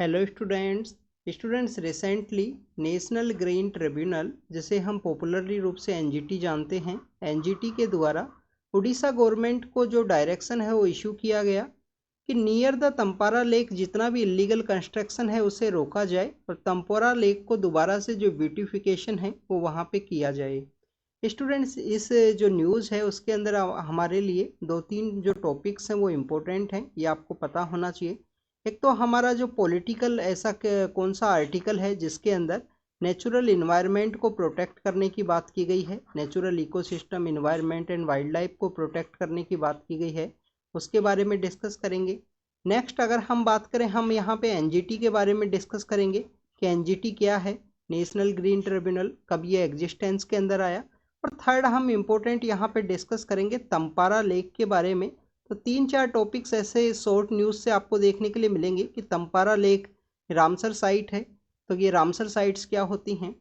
Hello students recently national green tribunal, जिसे हम popularly रूप से एनजीटी जानते हैं, एनजीटी के द्वारा उड़ीसा गवर्नमेंट को जो डायरेक्शन है वो इशू किया गया कि नियर द तंपारा लेक जितना भी इलीगल कंस्ट्रक्शन है उसे रोका जाए और तंपारा लेक को दोबारा से जो ब्यूटिफिकेशन है वो वहाँ पे किया जाए। स्टूडेंट्स, इस जो न्यूज़ है उसके अंदर हमारे लिए दो तीन जो टॉपिक्स हैं वो इम्पोर्टेंट हैं, ये आपको पता होना चाहिए। एक तो हमारा जो पॉलिटिकल ऐसा कौन सा आर्टिकल है जिसके अंदर नेचुरल इन्वायरमेंट को प्रोटेक्ट करने की बात की गई है, natural ecosystem, environment and wild life को प्रोटेक्ट करने की बात की गई है, उसके बारे में डिस्कस करेंगे। नेक्स्ट अगर हम बात करें, हम यहाँ पे एनजीटी के बारे में डिस्कस करेंगे कि एनजीटी क्या है, नेशनल ग्रीन ट्रिब्यूनल कब ये एग्जिस्टेंस के अंदर आया। और थर्ड हम इम्पोर्टेंट यहाँ पे डिस्कस करेंगे तंपारा लेक के बारे में। तो तीन चार टॉपिक्स ऐसे शॉर्ट न्यूज़ से आपको देखने के लिए मिलेंगे कि तंपारा लेक रामसर साइट है, तो ये रामसर साइट्स क्या होती हैं।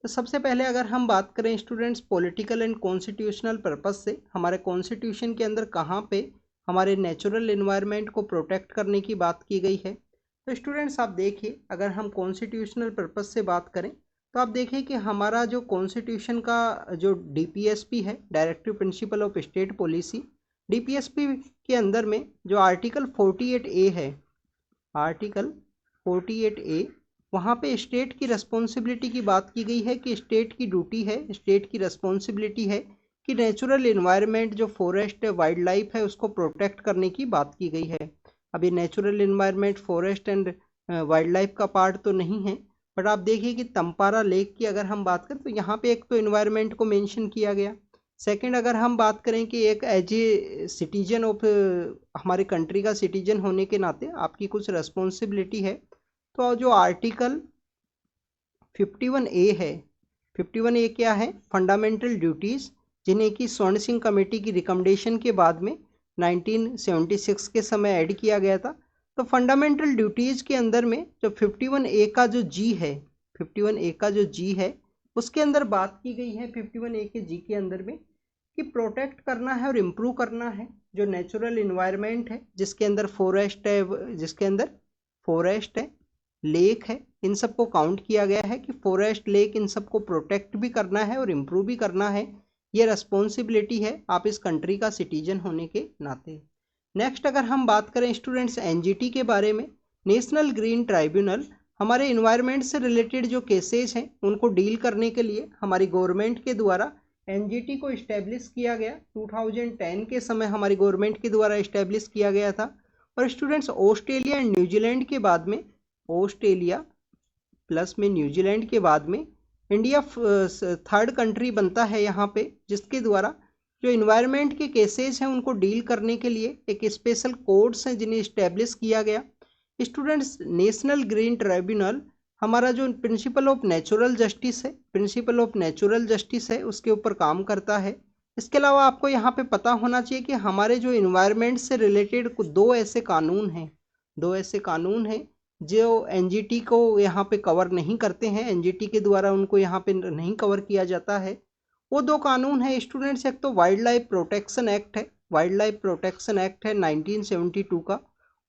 तो सबसे पहले अगर हम बात करें students political and constitutional purpose से, हमारे कॉन्स्टिट्यूशन के अंदर कहाँ पे हमारे नेचुरल इन्वायरमेंट को प्रोटेक्ट करने की बात की गई है। तो स्टूडेंट्स आप देखिए, अगर हम कॉन्स्टिट्यूशनल पर्पस से बात करें तो आप देखिए कि हमारा जो कॉन्स्टिट्यूशन का जो डीपीएसपी है, directive principle of state policy, DPSP के अंदर में जो आर्टिकल 48A है, आर्टिकल 48A, वहाँ पे स्टेट की रिस्पॉन्सिबिलिटी की बात की गई है कि स्टेट की ड्यूटी है, स्टेट की रिस्पॉन्सिबिलिटी है कि नेचुरल इन्वायरमेंट जो फॉरेस्ट है, वाइल्ड लाइफ है, उसको प्रोटेक्ट करने की बात की गई है। अभी natural environment forest and wild life का पार्ट तो नहीं है, बट आप देखिए कि तंपारा लेक की अगर हम बात करें तो यहाँ पे एक तो इन्वायरमेंट को मेंशन किया गया। सेकंड अगर हम बात करें कि एक एज ए सिटीजन ऑफ हमारे कंट्री का सिटीजन होने के नाते आपकी कुछ रिस्पॉन्सिबिलिटी है। तो जो आर्टिकल 51A है, 51A क्या है, फंडामेंटल ड्यूटीज़, जिन्हें कि स्वर्ण सिंह कमेटी की रिकमेंडेशन के बाद में 1976 के समय ऐड किया गया था। तो फंडामेंटल ड्यूटीज़ के अंदर में जो 51A का जो जी है, 51A का जो जी है उसके अंदर बात की गई है, 51A के जी के अंदर में कि प्रोटेक्ट करना है और इम्प्रूव करना है जो नेचुरल इन्वायरमेंट है, जिसके अंदर फॉरेस्ट है, जिसके अंदर फॉरेस्ट है, लेक है, इन सबको काउंट किया गया है कि फॉरेस्ट, लेक, इन सबको प्रोटेक्ट भी करना है और इम्प्रूव भी करना है। ये रिस्पॉन्सिबिलिटी है आप इस कंट्री का सिटीजन होने के नाते। नेक्स्ट अगर हम बात करें स्टूडेंट्स एनजीटी के बारे में, नेशनल ग्रीन ट्राइब्यूनल हमारे इन्वायरमेंट से रिलेटेड जो केसेस हैं उनको डील करने के लिए हमारी गवर्नमेंट के द्वारा एनजीटी को इस्टेब्लिश किया गया। 2010 के समय हमारी गवर्नमेंट के द्वारा इस्टेब्लिश किया गया था। और स्टूडेंट्स ऑस्ट्रेलिया एंड न्यूजीलैंड के बाद में, ऑस्ट्रेलिया प्लस में न्यूजीलैंड के बाद में इंडिया थर्ड कंट्री बनता है यहाँ पे, जिसके द्वारा जो इन्वायरमेंट के केसेस हैं उनको डील करने के लिए एक स्पेशल कोर्ट्स हैं जिन्हें इस्टेब्लिश किया गया। स्टूडेंट्स नेशनल ग्रीन ट्राइब्यूनल हमारा जो प्रिंसिपल ऑफ नेचुरल जस्टिस है, प्रिंसिपल ऑफ नेचुरल जस्टिस है, उसके ऊपर काम करता है। इसके अलावा आपको यहाँ पे पता होना चाहिए कि हमारे जो इन्वायरमेंट से रिलेटेड दो ऐसे कानून हैं जो एनजीटी को यहाँ पे कवर नहीं करते हैं, एनजीटी के द्वारा उनको यहाँ पे नहीं कवर किया जाता है। वो दो कानून है स्टूडेंट्स, एक तो वाइल्ड लाइफ प्रोटेक्शन एक्ट है, वाइल्ड लाइफ प्रोटेक्शन एक्ट है 1972 का,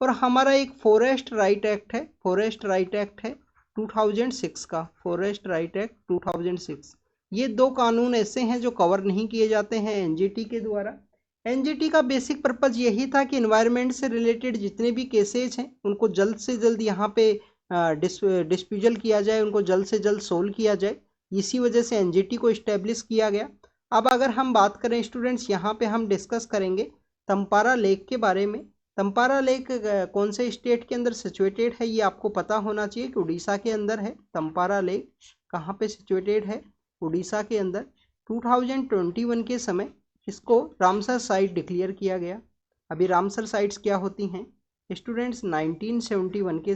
और हमारा एक फॉरेस्ट राइट एक्ट है, फॉरेस्ट राइट एक्ट है 2006 का, फॉरेस्ट राइट एक्ट 2006। ये दो कानून ऐसे हैं जो कवर नहीं किए जाते हैं एनजीटी के द्वारा। एनजीटी का बेसिक पर्पज यही था कि इन्वायरमेंट से रिलेटेड जितने भी केसेज हैं उनको जल्द से जल्द यहाँ पे डिस्प्यूजल किया जाए, उनको जल्द से जल्द सोल्व किया जाए। इसी वजह से एनजीटी को इस्टेब्लिश किया गया। अब अगर हम बात करें स्टूडेंट्स, यहाँ पे हम डिस्कस करेंगे तंपारा लेक के बारे में। तंपारा लेक कौन से स्टेट के अंदर सिचुएटेड है, ये आपको पता होना चाहिए कि उड़ीसा के अंदर है। तंपारा लेक कहाँ पे सिचुएटेड है, उड़ीसा के अंदर। 2021 के समय इसको रामसर साइट डिक्लेयर किया गया। अभी रामसर साइट्स क्या होती हैं स्टूडेंट्स, 1971 के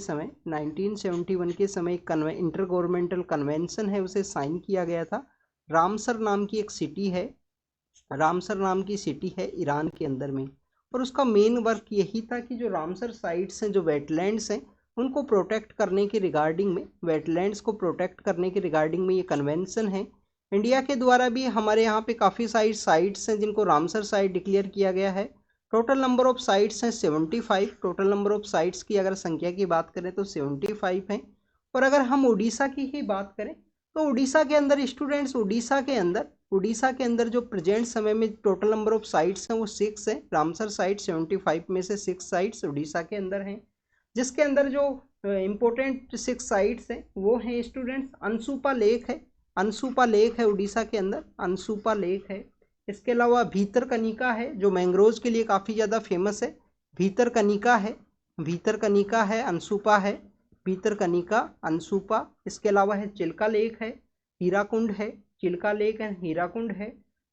समय एक इंटर गवर्नमेंटल कन्वेंशन है, उसे साइन किया गया था। रामसर नाम की एक सिटी है, रामसर नाम की सिटी है ईरान के अंदर में, और उसका मेन वर्क यही था कि जो रामसर साइट्स हैं, जो वेटलैंड्स हैं, उनको प्रोटेक्ट करने के रिगार्डिंग में, वेटलैंड्स को प्रोटेक्ट करने के रिगार्डिंग में ये कन्वेंशन है। इंडिया के द्वारा भी हमारे यहाँ पे काफ़ी साइट्स हैं जिनको रामसर साइट डिक्लेयर किया गया है। टोटल नंबर ऑफ साइट्स हैं 75। टोटल नंबर ऑफ साइट्स की अगर संख्या की बात करें तो 75 हैं। और अगर हम उड़ीसा की ही बात करें तो उड़ीसा के अंदर स्टूडेंट्स, उड़ीसा के अंदर जो प्रेजेंट समय में टोटल नंबर ऑफ साइट्स हैं वो 6 है। रामसर साइट 75 में से 6 साइट्स उड़ीसा के अंदर हैं, जिसके अंदर जो इम्पोर्टेंट 6 साइट्स हैं वो हैं स्टूडेंट्स अंशुपा लेक है। अंशुपा लेक है उड़ीसा के अंदर, अंशुपा लेक है। इसके अलावा भीतरकनिका है जो मैंग्रोव्स के लिए काफ़ी ज़्यादा फेमस है। भीतरकनिका है, भीतरकनिका है, अंशुपा है, भीतरकनिका, अंशुपा। इसके अलावा है चिल्का लेक है, हीराकुंड है, चिल्का लेक एंड हीराकुंड है।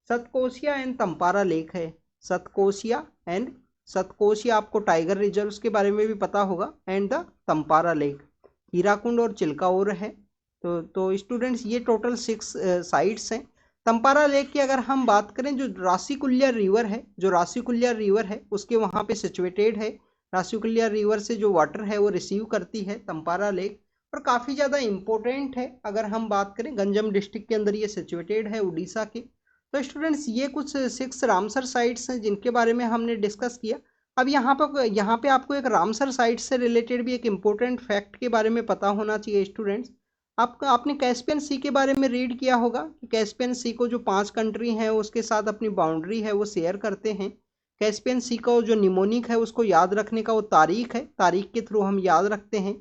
सतकोसिया एंड तंपारा लेक है, सतकोसिया एंड, सतकोसिया आपको टाइगर रिजर्व्स के बारे में भी पता होगा, and the Tampara lake. Hirakud और चिल्का और है। तो स्टूडेंट्स ये टोटल 6 साइट्स हैं। तंपारा लेक की अगर हम बात करें, जो राशिकुल्या रिवर है, जो राशिकुल्या रिवर है उसके वहाँ पे सिचुएटेड है। राशिकुल्या रिवर से जो वाटर है वो रिसीव करती है तंपारा लेक, और काफ़ी ज़्यादा इम्पोर्टेंट है। अगर हम बात करें गंजम डिस्ट्रिक्ट के अंदर ये सिचुएटेड है उड़ीसा के। तो स्टूडेंट्स ये कुछ 6 रामसर साइट्स हैं जिनके बारे में हमने डिस्कस किया। अब यहाँ पे आपको एक रामसर साइट से रिलेटेड भी एक इम्पोर्टेंट फैक्ट के बारे में पता होना चाहिए स्टूडेंट्स। आपने कैस्पियन सी के बारे में रीड किया होगा कि कैस्पियन सी को जो 5 कंट्री हैं उसके साथ अपनी बाउंड्री है वो शेयर करते हैं। कैस्पियन सी का जो निमोनिक है उसको याद रखने का वो तारीख है, तारीख के थ्रू हम याद रखते हैं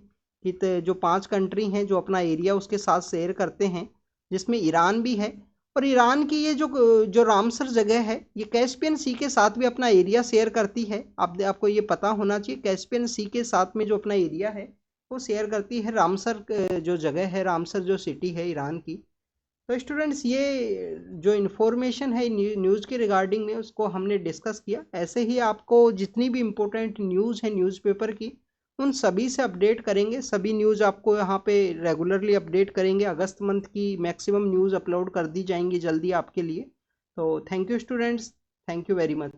कि जो 5 कंट्री हैं जो अपना एरिया उसके साथ शेयर करते हैं, जिसमें ईरान भी है। और ईरान की ये जो रामसर जगह है ये कैस्पियन सी के साथ भी अपना एरिया शेयर करती है। आपको ये पता होना चाहिए, कैस्पियन सी के साथ में जो अपना एरिया है वो शेयर करती है रामसर, जो जगह है, रामसर जो सिटी है ईरान की। तो स्टूडेंट्स ये जो इन्फॉर्मेशन है न्यूज़ के रिगार्डिंग में उसको हमने डिस्कस किया। ऐसे ही आपको जितनी भी इम्पोर्टेंट न्यूज़ है न्यूज़पेपर की उन सभी से अपडेट करेंगे। सभी न्यूज़ आपको यहाँ पे रेगुलरली अपडेट करेंगे। अगस्त मंथ की मैक्सिमम न्यूज़ अपलोड कर दी जाएंगी जल्दी आपके लिए। तो thank you students, thank you very much.